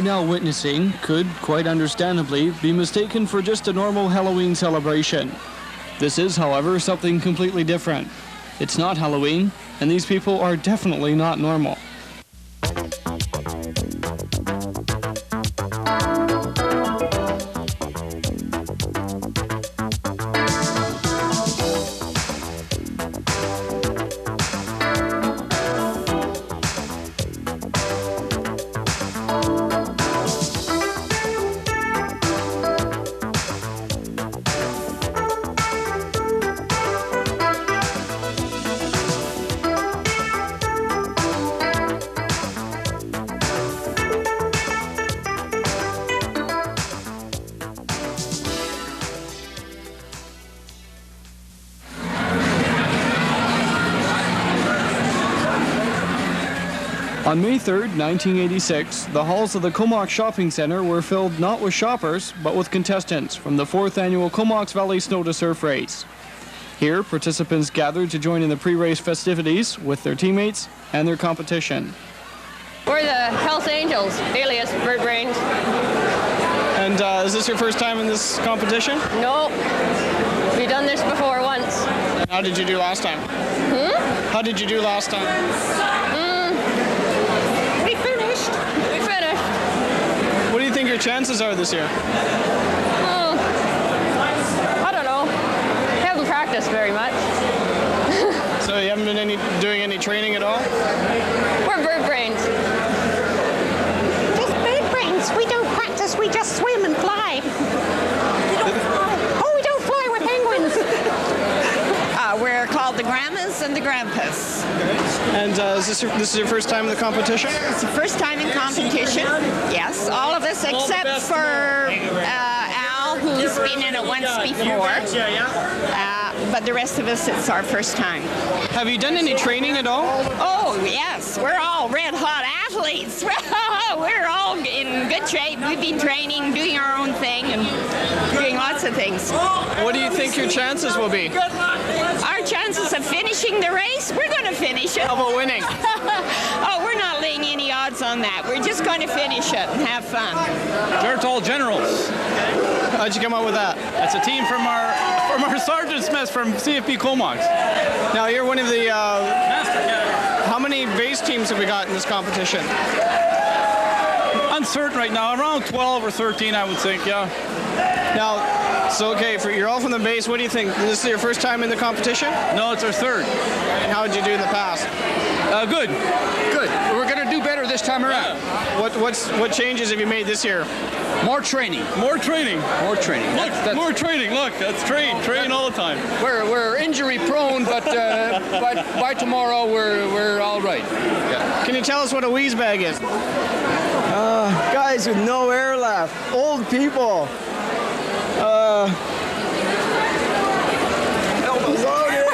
now witnessing could, quite understandably, be mistaken for just a normal Halloween celebration. This is, however, something completely different. It's not Halloween, and these people are definitely not normal. On May 3rd, 1986, the halls of the Comox Shopping Centre were filled not with shoppers, but with contestants from the 4th annual Comox Valley Snow to Surf race. Here, participants gathered to join in the pre-race festivities with their teammates and their competition. We're the Hells Angels, alias Bird Brains. And is this your first time in this competition? No, we've done this before once. How did you do last time? How did you do last time? We finished. What do you think your chances are this year? I don't know. Haven't practiced very much. So you haven't been doing any training at all? We're Bird Brains. Just Bird Brains. We don't practice. We just swim and fly. Oh, we don't fly. We're penguins. We're called the Grandmas and the Grandpas. And is this is your first time in the competition? It's the first time in competition. Yes, all of us except for Al, who's been in it once before. But the rest of us, it's our first time. Have you done any training at all? Oh, yes. We're all red-hot athletes. We're all in good shape. We've been training, doing our own thing, and doing lots of things. What do you think your chances will be? Our chances of finishing the race, we're going to finish it. How about winning? Oh, we're not laying any odds on that. We're just going to finish it and have fun. Gertol Generals. How'd you come up with that? That's a team from our sergeant's mess from CFP Comox. Now you're one of the. Master category. How many base teams have we got in this competition? Uncertain right now. Around 12 or 13, I would think. Yeah. Now, so okay, you're all from the base. What do you think? This is your first time in the competition? No, it's our third. And how did you do in the past? Good. Good. We're going to do better this time around. What changes have you made this year? More training. More training. More training. Look, more training. Look, that's train all the time. We're injury prone, but by tomorrow we're all right. Yeah. Can you tell us what a wheeze bag is? Guys with no air left, old people. Elbows out here.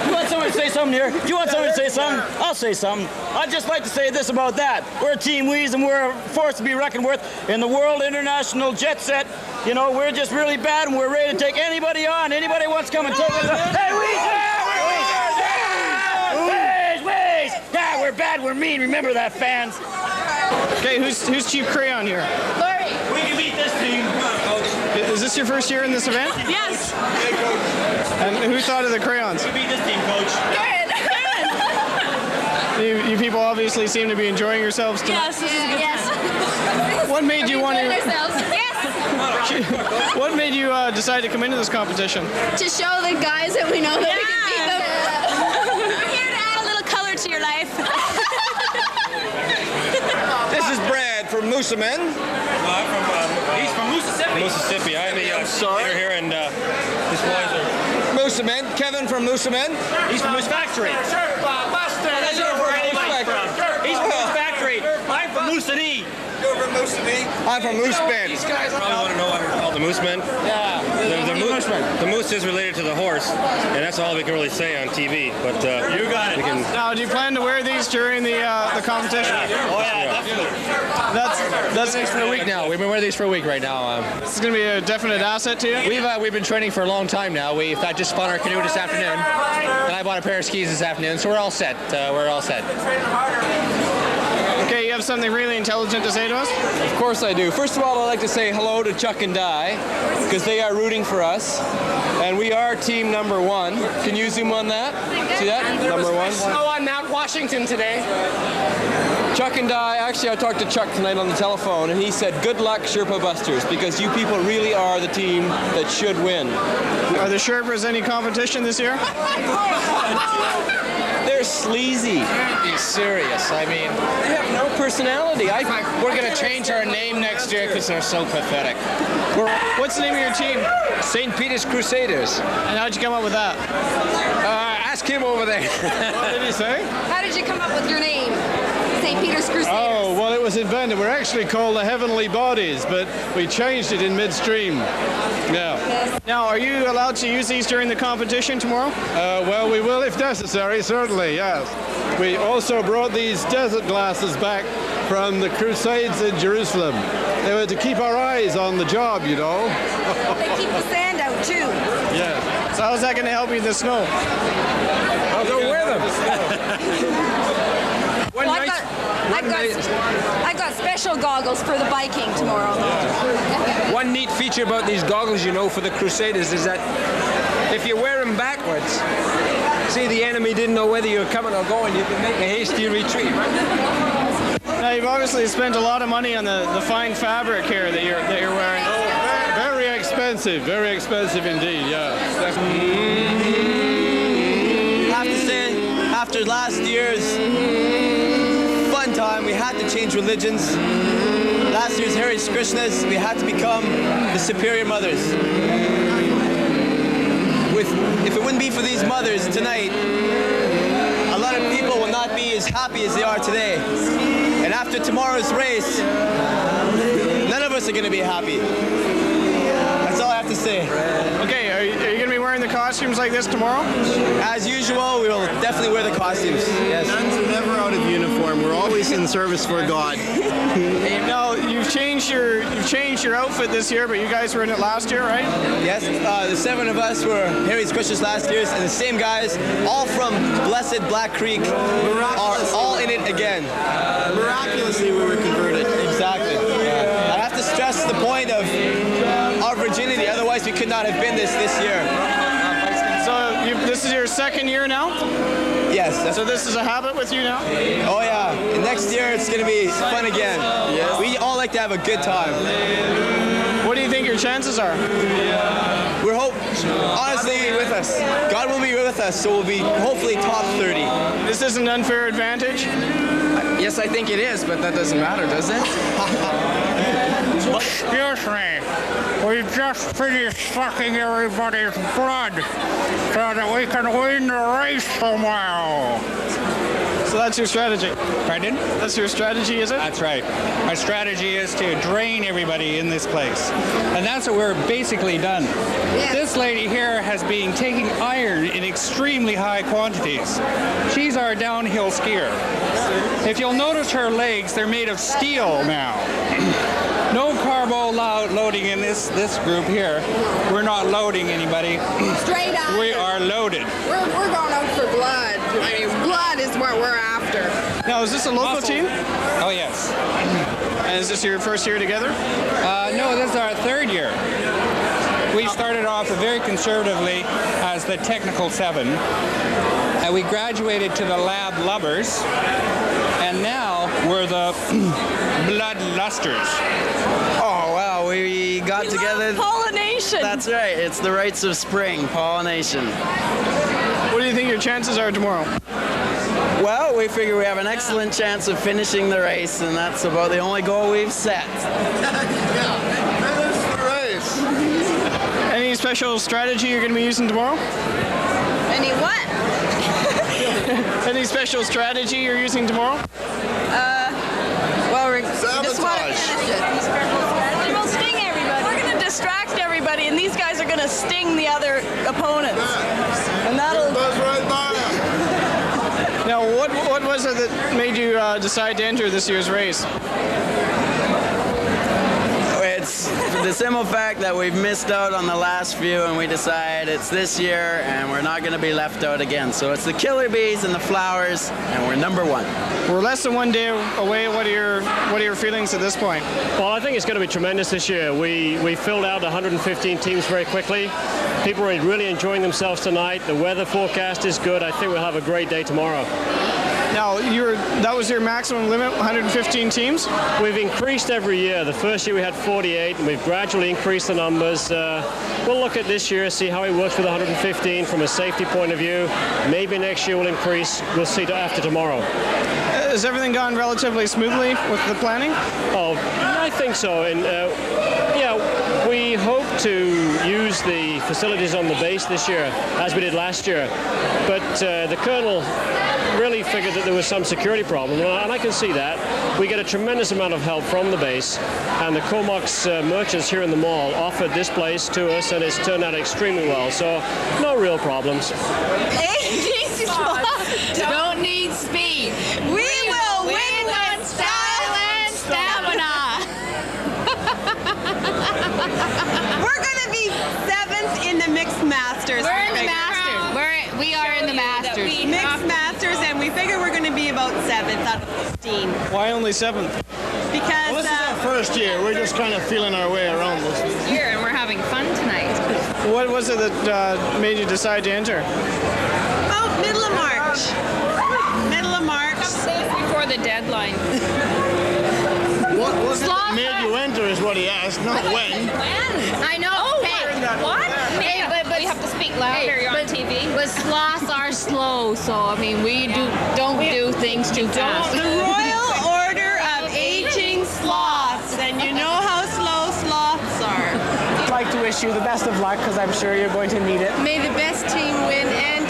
You want someone to say something here? Do you want someone to say something? I'll say something. I'd just like to say this about that. We're Team Wheeze, and we're a force to be reckoned with in the world international jet set. You know, we're just really bad, and we're ready to take anybody on. Anybody wants to come and take us on. Hey, Wheeze! Yeah, we're Wheeze! Wheeze! Yeah, we're bad, we're mean. Remember that, fans. Okay, who's Chief Crayon here? Larry! We can beat this team. Is this your first year in this event? Yes. And who thought of the crayons? We beat this team, Coach. You people obviously seem to be enjoying yourselves tonight. Yes, this is a good time. What made you want to? Yes. What made you decide to come into this competition? To show the guys that we know that we can beat them. We're here to add a little color to your life. This is Brad from Moosomin. He's from Mississippi. Mississippi. I'm sorry. Here and his boys are. Moosomin. Kevin from Moosomin. He's from Moose Factory. He's from Moose Factory. I'm from Moose City. You're from Moosomin. I'm from Moose Bend. You probably want to know why we're called the Moose Men. Yeah. The moose is related to the horse, and that's all we can really say on TV. But You got it. Now, do you plan to wear these during the competition? Oh, yeah, definitely. That's For a week now. We've been wearing these for a week right now. This is going to be a definite asset to you. We've been training for a long time now. We've just spun our canoe this afternoon, and I bought a pair of skis this afternoon, so we're all set. We're all set. Okay, you have something really intelligent to say to us? Of course I do. First of all, I'd like to say hello to Chuck and Di, because they are rooting for us. And we are team number 1. Can you zoom on that? See that? Number 1. Snow on Mount Washington today. Chuck and Di, actually I talked to Chuck tonight on the telephone, and he said, good luck, Sherpa Busters, because you people really are the team that should win. Are the Sherpas any competition this year? They're sleazy. Be serious. I mean, They have no personality. we're going to change our name next year because they're so pathetic. What's the name of your team? St. Peter's Crusaders. And how'd you come up with that? Ask him over there. What did he say? How did you come up with your name? St. Peter's Crusaders. Oh, well, it was invented. We're actually called the Heavenly Bodies, but we changed it in midstream. Yeah. Now, are you allowed to use these during the competition tomorrow? Well, we will if necessary, certainly, yes. We also brought these desert glasses back from the Crusades in Jerusalem. They were to keep our eyes on the job, you know. They keep the sand out, too. Yeah. So how's that going to help you in the snow? I'll go wear them. Well, I've got special goggles for the biking tomorrow. One neat feature about these goggles, you know, for the Crusaders is that if you wear them backwards, see the enemy didn't know whether you were coming or going, you can make a hasty retreat. Now, you've obviously spent a lot of money on the fine fabric here that you're wearing. Very expensive indeed, yeah. I have to say, after last year's fun time, we had to change religions. Last year's Hare Krishnas, we had to become the superior mothers. If it wouldn't be for these mothers tonight, a lot of people will not be as happy as they are today. And after tomorrow's race, none of us are going to be happy. That's all I have to say. Okay, are you going to be wearing the costumes like this tomorrow? As usual, we will definitely wear the costumes. Yes. Nuns are never out of uniform. We're always in service for God. Now, you've changed your outfit this year, but you guys were in it last year, right? Yes, the 7 of us were Hare Krishnas last year, and the same guys, all from blessed Black Creek, are all in it again. Miraculously, we were converted. Exactly. Yeah. I have to stress the point of our virginity, otherwise we could not have been this year. So this is your second year now? Yes. So this is a habit with you now? Oh yeah. And next year it's going to be fun again. Yes. We all like to have a good time. What do you think your chances are? We're honestly with us. God will be with us, so we'll be hopefully top 30. This is an unfair advantage? Yes, I think it is, but that doesn't matter, does it? Excuse me. We just finished sucking everybody's blood so that we can win the race tomorrow. So that's your strategy? Pardon? That's your strategy, is it? That's right. My strategy is to drain everybody in this place. And that's what we're basically done. Yeah. This lady here has been taking iron in extremely high quantities. She's our downhill skier. If you'll notice her legs, they're made of steel now. No carbo loading in this group here. We're not loading anybody. Straight up. We are loaded. We're going out for blood. I mean, blood is what we're after. Now, is this a local team? Oh, yes. And is this your first year together? No, this is our third year. We started off very conservatively as the Technical 7. And we graduated to the Lab Lovers. And now we're the Bloodlusters. Oh, wow. We got together. Pollination. That's right. It's the rites of spring, pollination. What do you think your chances are tomorrow? Well, we figure we have an excellent chance of finishing the race, and that's about the only goal we've set. Finish the race. Any special strategy you're going to be using tomorrow? Any what? Any special strategy you're using tomorrow? Well, we just want to finish it. We'll sting everybody. We're going to distract everybody, and these guys are going to sting the other opponents. And that'll... Now, what was it that made you decide to enter this year's race? It's the simple fact that we've missed out on the last few, and we decide it's this year, and we're not going to be left out again. So it's the Killer Bees and the Flowers, and we're number one. We're less than 1 day away. What are your feelings at this point? Well, I think it's going to be tremendous this year. We filled out 115 teams very quickly. People are really enjoying themselves tonight. The weather forecast is good. I think we'll have a great day tomorrow. Now, that was your maximum limit, 115 teams? We've increased every year. The first year we had 48, and we've gradually increased the numbers. We'll look at this year, see how it works with 115 from a safety point of view. Maybe next year we'll increase. We'll see after tomorrow. Has everything gone relatively smoothly with the planning? Oh, I think so. And yeah, we hope to use the facilities on the base this year, as we did last year. But the Colonel really figured that there was some security problem, and I can see that. We get a tremendous amount of help from the base, and the Comox merchants here in the mall offered this place to us, and it's turned out extremely well, so no real problems. Don't need speed. We will win with style and stamina. We're going to be 7th in the Mixed Masters. We're in the Masters. We are in the Masters. Mixed Masters, and we figure we're going to be about 7th out of 15. Why only 7th? Because Well, this is our first year. We're just kind of feeling our way around this. Here, and we're having fun tonight. What was it that made you decide to enter? about middle of March. Middle of March. Before the deadline. What was it that made you enter is what he asked, not when. I know. What? Hey, but we have to speak louder. You're on TV. But sloths are slow, so I mean we don't do things too fast. The Royal Order of Aging Sloths, and you know how slow sloths are. I'd like to wish you the best of luck because I'm sure you're going to need it. May the best team win, and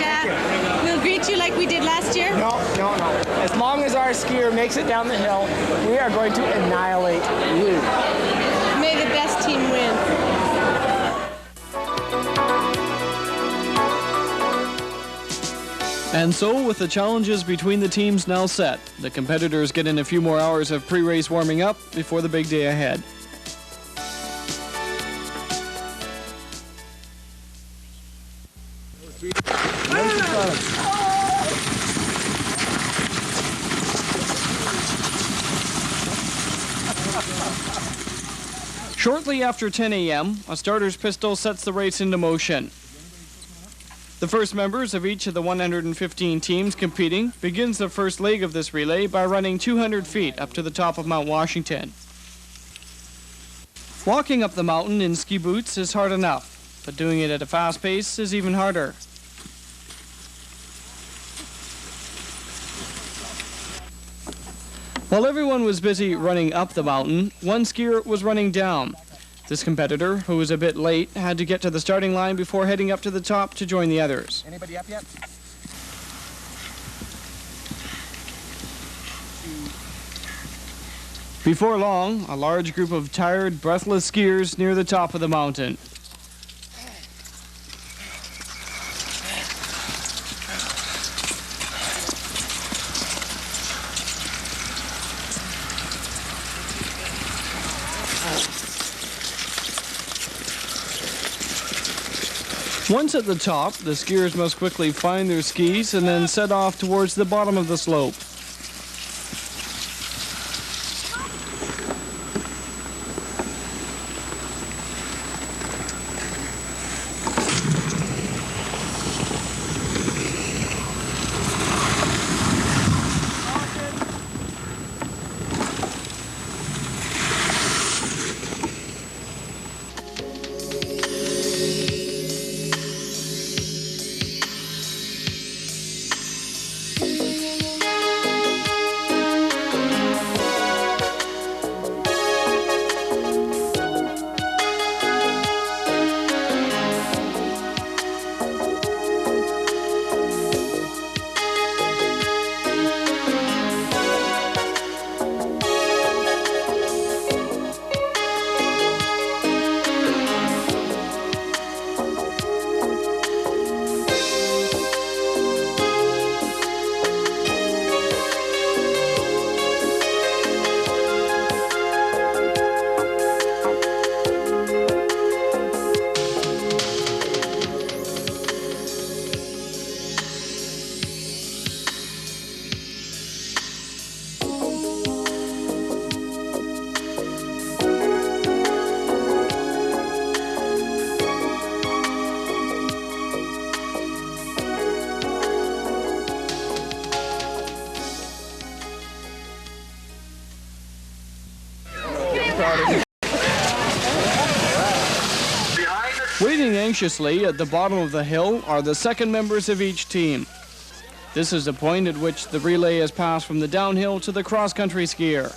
we'll greet you like we did last year. No. As long as our skier makes it down the hill, we are going to annihilate you. May the best team win. And so, with the challenges between the teams now set, the competitors get in a few more hours of pre-race warming up before the big day ahead. Shortly after 10 a.m., a starter's pistol sets the race into motion. The first members of each of the 115 teams competing begins the first leg of this relay by running 200 feet up to the top of Mount Washington. Walking up the mountain in ski boots is hard enough, but doing it at a fast pace is even harder. While everyone was busy running up the mountain, one skier was running down. This competitor, who was a bit late, had to get to the starting line before heading up to the top to join the others. Anybody up yet? Before long, a large group of tired, breathless skiers near the top of the mountain. Once at the top, the skiers must quickly find their skis and then set off towards the bottom of the slope. anxiously at the bottom of the hill are the second members of each team. This is the point at which the relay has passed from the downhill to the cross-country skier.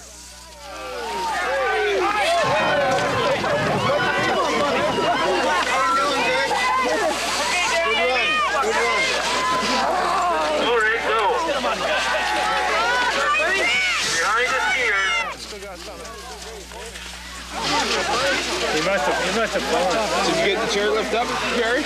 He must have fallen. Did you get the chairlift up, Jerry?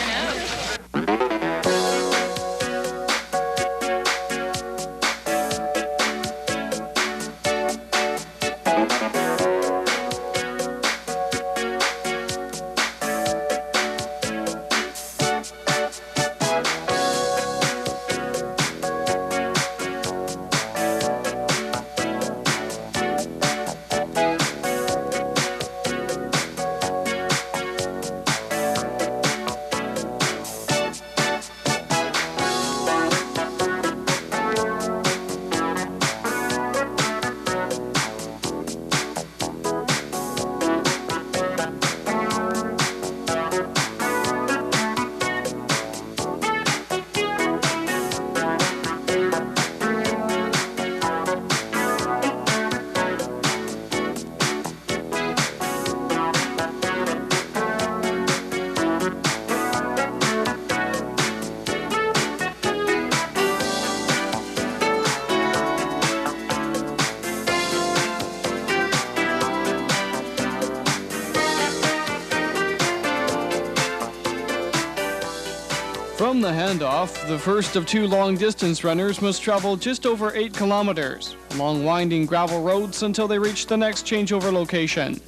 From the handoff, the first of two long-distance runners must travel just over 8 kilometers along winding gravel roads until they reach the next changeover location.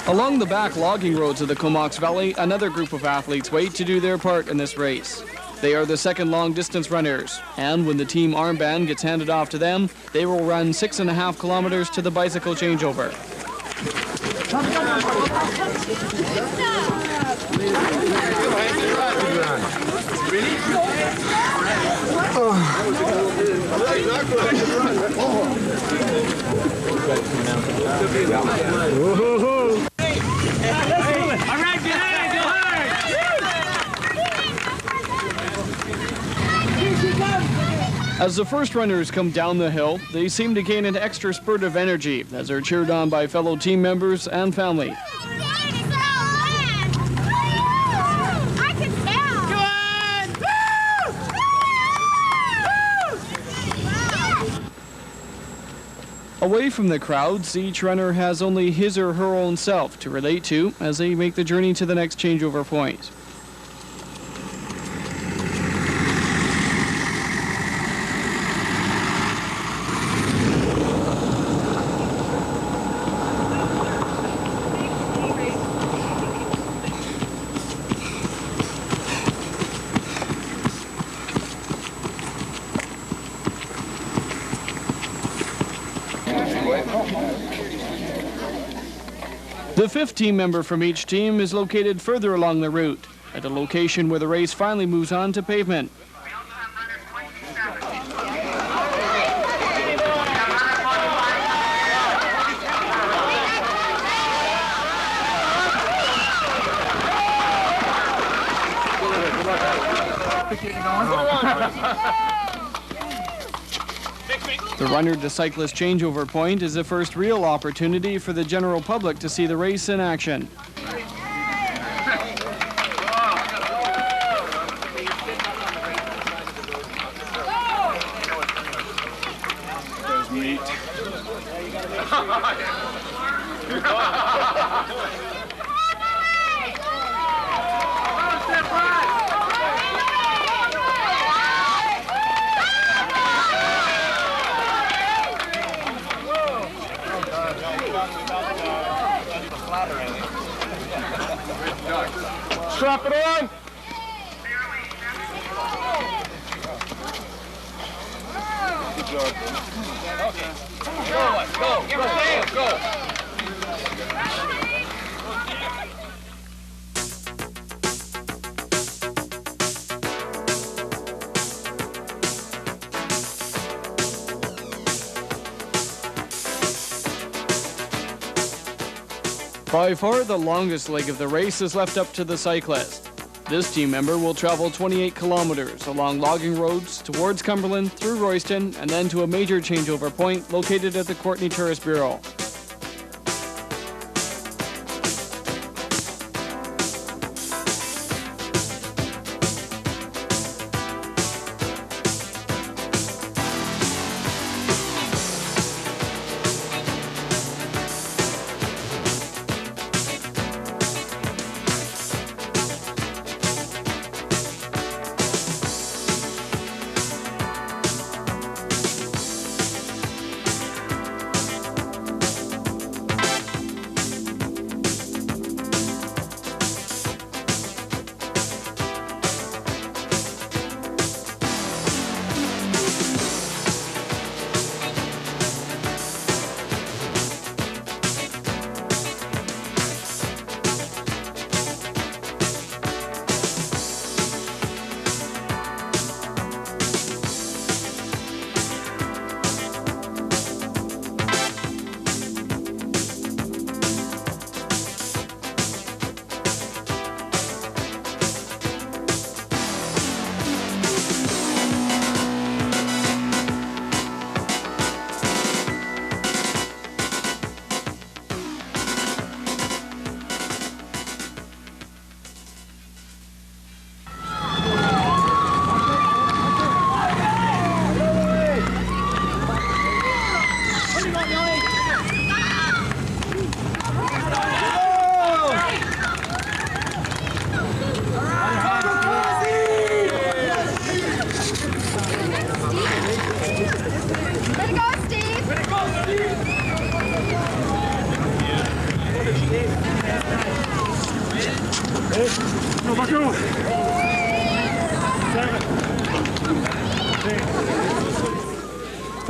Along the back logging roads of the Comox Valley, another group of athletes wait to do their part in this race. They are the second long-distance runners, and when the team armband gets handed off to them, they will run 6.5 kilometers to the bicycle changeover. As the first runners come down the hill, they seem to gain an extra spurt of energy as they're cheered on by fellow team members and family. Away from the crowds, each runner has only his or her own self to relate to as they make the journey to the next changeover point. The fifth team member from each team is located further along the route, at a location where the race finally moves on to pavement. The runner-to-cyclist changeover point is the first real opportunity for the general public to see the race in action. Strap it on. Good job. Okay. Go. By far the longest leg of the race is left up to the cyclist. This team member will travel 28 kilometers along logging roads towards Cumberland, through Royston, and then to a major changeover point located at the Courtenay Tourist Bureau.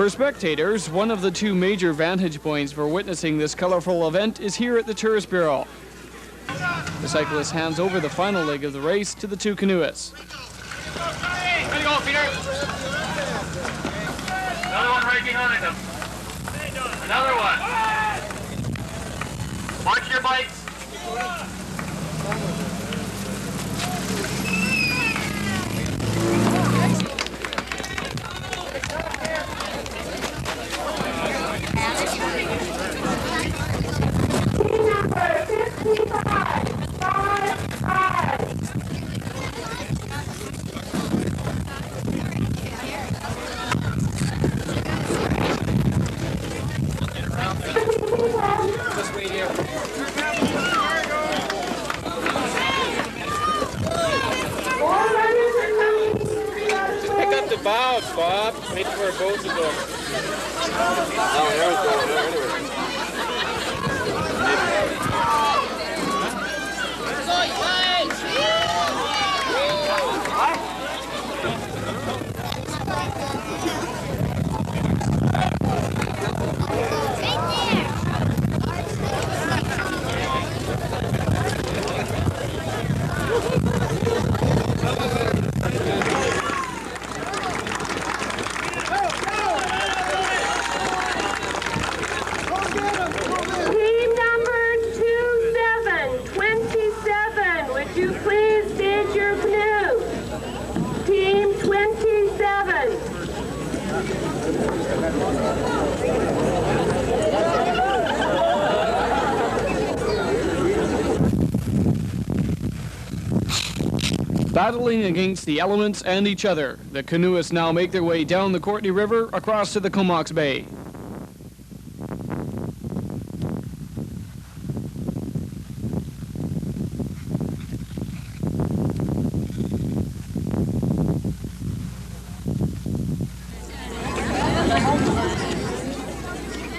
For spectators, one of the two major vantage points for witnessing this colorful event is here at the Tourist Bureau. The cyclist hands over the final leg of the race to the two canoeists. Ready to go, Peter. Another one right behind him. Another one. Watch your bikes. Bob, wait for a boat to go. Oh, there it's going there anyway. Battling against the elements and each other, the canoeists now make their way down the Courtenay River across to the Comox Bay.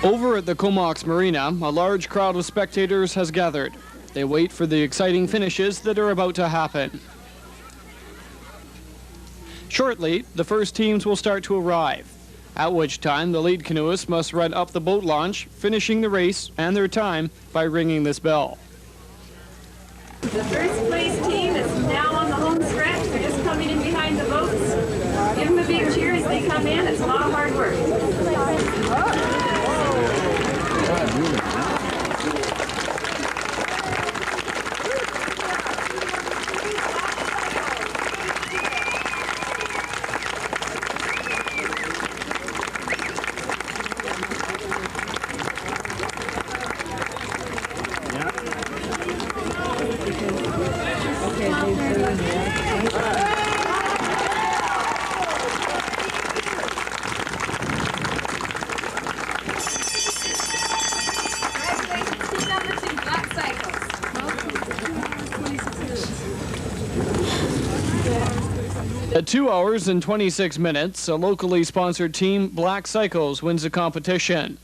Over at the Comox Marina, a large crowd of spectators has gathered. They wait for the exciting finishes that are about to happen. Shortly, the first teams will start to arrive, at which time the lead canoeists must run up the boat launch, finishing the race and their time by ringing this bell. The first place team is now on the home stretch. They're just coming in behind the boats. Give them a big cheer as they come in. It's a lot of hard work. At 2 hours and 26 minutes, a locally sponsored team, Black Cycles, wins the competition.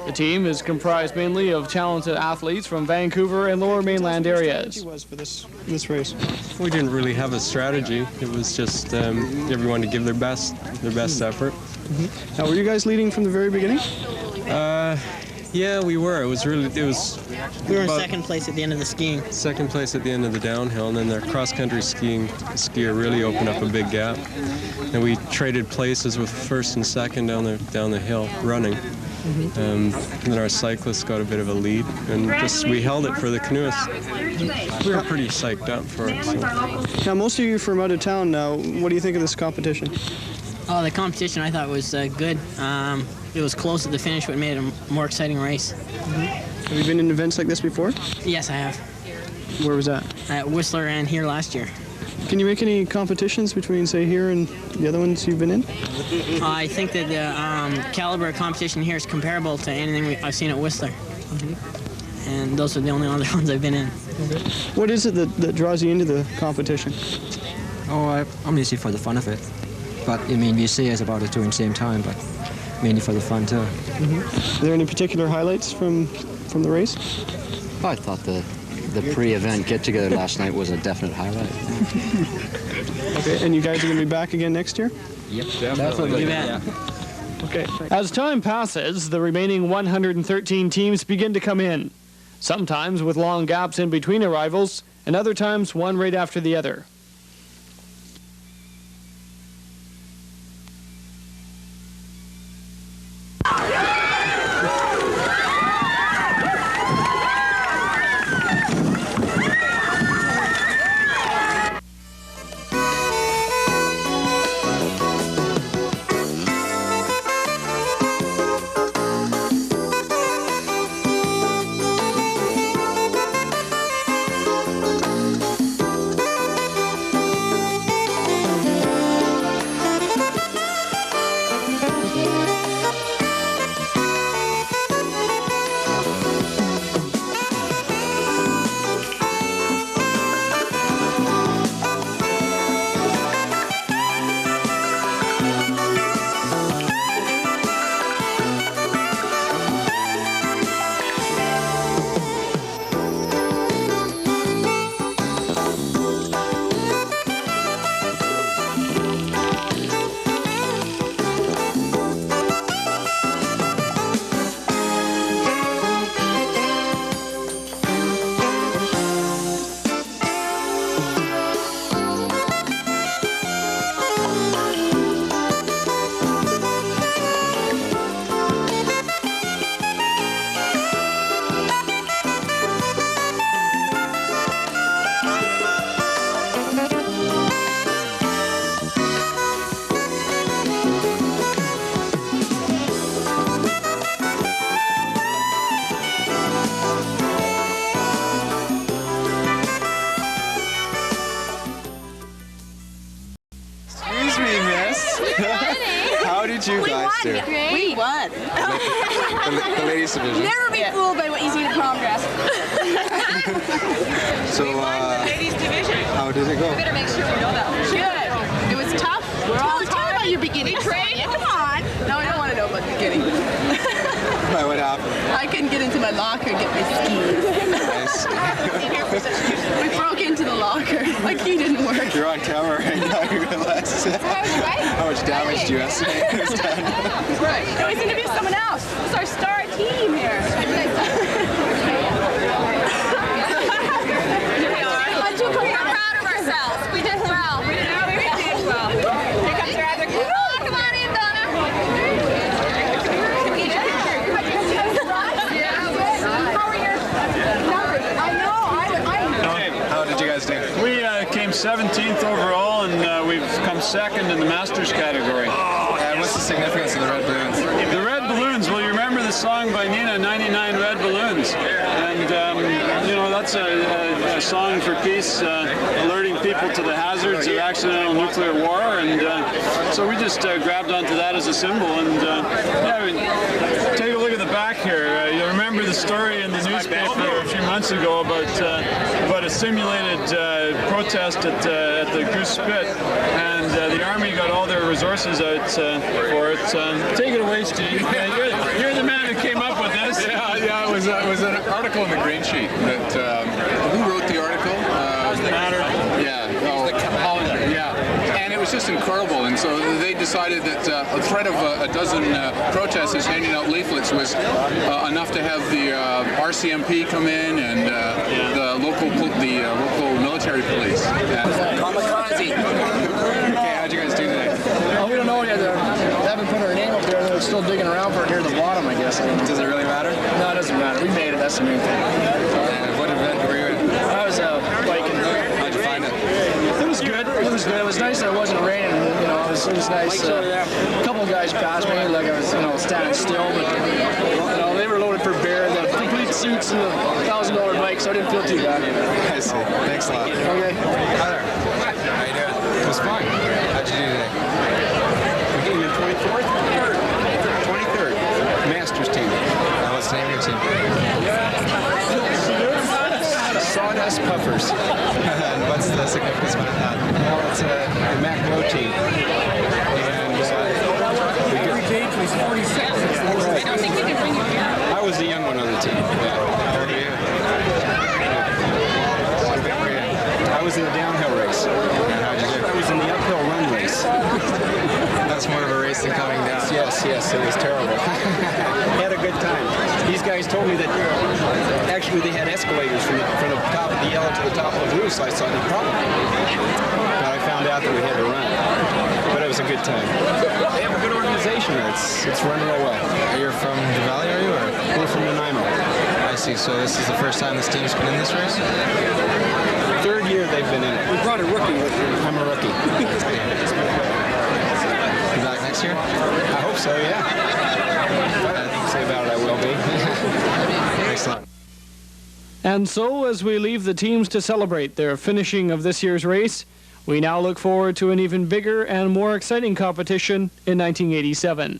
The team is comprised mainly of talented athletes from Vancouver and Lower Mainland areas. Was for this race? We didn't really have a strategy. It was just everyone to give their best effort. Now, were you guys leading from the very beginning? Yeah, we were. It was. We were in second place at the end of the skiing. Second place at the end of the downhill, and then their cross-country skier really opened up a big gap. And we traded places with first and second down the hill running. And then our cyclists got a bit of a lead, and we held it for the canoeists. We were pretty psyched up for it. So. Now, most of you are from out of town now. What do you think of this competition? Oh, the competition I thought was good. It was close at the finish, but made it a more exciting race. Have you been in events like this before? Yes, I have. Where was that? At Whistler and here last year. Can you make any competitions between, say, here and the other ones you've been in? I think that the caliber of competition here is comparable to anything I've seen at Whistler. And those are the only other ones I've been in. What is it that draws you into the competition? Oh, I'm usually for the fun of it. But, I mean, we see us about it too at the same time, but mainly for the fun, too. Are there any particular highlights from the race? Oh, I thought the pre-event get-together last night was a definite highlight. Okay, and you guys are going to be back again next year? Yep, definitely. Yeah. Okay. As time passes, the remaining 113 teams begin to come in, sometimes with long gaps in between arrivals, and other times one right after the other. did you guys do? We won. The ladies division. Never be fooled by what you see in a prom dress. So, ladies division. how did it go? Better make sure we know that. Good. It was tough. Tell me about your beginning. Come on. No, I don't want to know about the beginning. What We broke into the locker. My key didn't work. You're on camera right now. You realize how much damage do you estimate was done? Right. No, he's going to be someone else. It's our star team here. We're proud of ourselves. We did well. We did well. Here comes our other kid. Come on in, Donna. How did you guys do? We came 17th overall, and we've come second in the Masters category. And what's the significance of the red balloons? The red balloons, well, you remember the song by Nina, 99 Red Balloons. And, you know, that's a song for peace, alerting people to the hazards of accidental nuclear war. And so we just grabbed onto that as a symbol. And, yeah, I mean, take a look at the back here. You'll remember the story in the newspaper a few months ago about a simulated protest at the Goose Spit, and the Army got all their resources out for it. Take it away, Steve. You're the man who came up with this. Yeah, it was an article in the Green Sheet. That who wrote the article? Doesn't matter. Yeah. And it was just incredible, and so they decided that a threat of a dozen protesters handing out leaflets was enough to have the RCMP come in and the local military police. Kamikaze. Okay, how'd you guys do today? Oh, we don't know yet. They haven't put our name up there. They're still digging around for it near the bottom, I guess. Does it really matter? No, it doesn't matter. We made it. That's the main thing. And what event were you in? I was biking. How'd you find it? It was good. It was good. It was nice that it wasn't raining. You know, it was nice. A couple of guys passed me, like I was, standing still. But they were loaded for bear. The complete suits and the $1,000 bike, so I didn't feel too bad. I see. Thanks a lot. Okay. Hi there. How you doing? It was fun. How'd you do today? We came in 24th? 23rd. Masters team. What's the name of your team? Sawdust Puffers. And what's the significance behind that? Well, it's a Mac Low team. And every cage was 46. I was the young one on the team. Yeah. How old are you? What event were you in? I was in the downhill race. And how'd you do? I was in the uphill run race. That's more of a race than coming down. Yes, it was terrible. Had a good time. These guys told me that actually they had escalators from the top of the yellow to the top of the blue, so I saw no problem. But I found out that we had to run. But it was a good time. They have a good organization. It's running real well. You're from the Valley, are you? Or? We're from Nanaimo. I see. So this is the first time this team's been in this race? Third year they've been in it. We brought a rookie with me. I'm a rookie. You back next year? I hope so, yeah. Say about it, I will be. Thanks a lot. And so, as we leave the teams to celebrate their finishing of this year's race, we now look forward to an even bigger and more exciting competition in 1987.